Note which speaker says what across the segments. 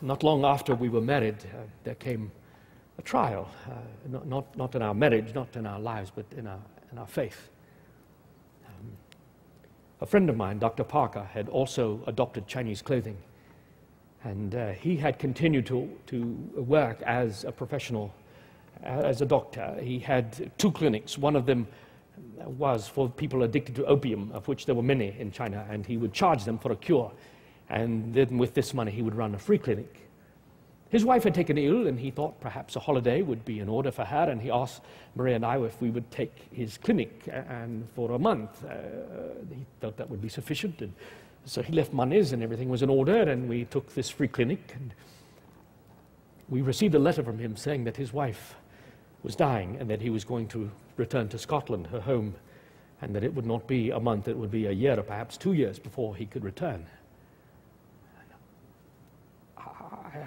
Speaker 1: Not long after we were married, there came a trial, not in our marriage, not in our lives, but in our faith. A friend of mine, Dr. Parker, had also adopted Chinese clothing, and he had continued to work as a professional, as a doctor. He had 2 clinics. One of them was for people addicted to opium, of which there were many in China, and he would charge them for a cure. And then with this money, he would run a free clinic. His wife had taken ill, and he thought perhaps a holiday would be in order for her, and he asked Maria and I if we would take his clinic and for a month. He felt that would be sufficient, and so he left monies, and everything was in order, and we took this free clinic. And we received a letter from him saying that his wife was dying, and that he was going to return to Scotland, her home, and that it would not be a month, it would be a year or perhaps 2 years before he could return.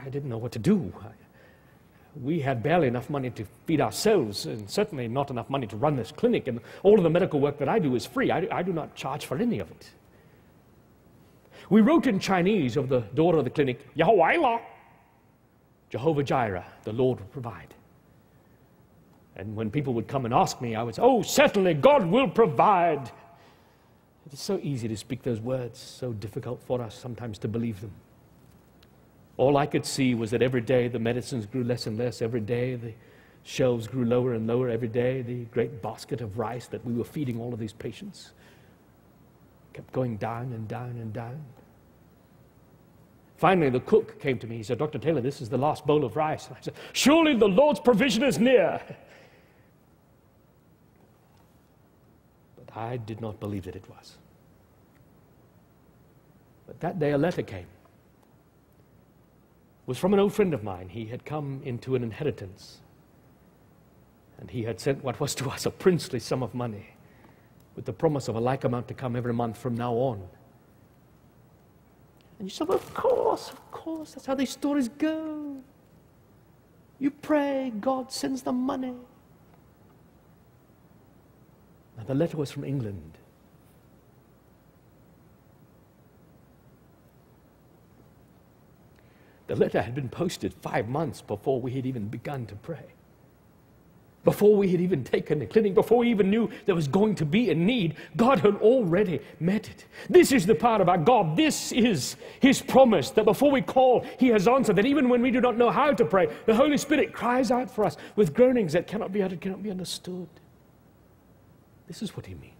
Speaker 1: I didn't know what to do. We had barely enough money to feed ourselves, and certainly not enough money to run this clinic, and all of the medical work that I do is free. I do not charge for any of it. We wrote in Chinese over the door of the clinic, Yahweh, Jehovah Jireh, the Lord will provide. And when people would come and ask me, I would say, oh, certainly God will provide. It is so easy to speak those words, so difficult for us sometimes to believe them. All I could see was that every day the medicines grew less and less. Every day the shelves grew lower and lower. Every day the great basket of rice that we were feeding all of these patients kept going down and down and down. Finally, the cook came to me. He said, Dr. Taylor, this is the last bowl of rice. And I said, surely the Lord's provision is near. But I did not believe that it was. But that day a letter came. It was from an old friend of mine. He had come into an inheritance, and he had sent what was to us a princely sum of money with the promise of a like amount to come every month from now on. And you said, well, of course, that's how these stories go. You pray, God sends the money. Now, the letter was from England. The letter had been posted 5 months before we had even begun to pray. Before we had even taken the clinic, before we even knew there was going to be a need, God had already met it. This is the part of our God. This is His promise that before we call, He has answered. That even when we do not know how to pray, the Holy Spirit cries out for us with groanings that cannot be uttered, cannot be understood. This is what He means.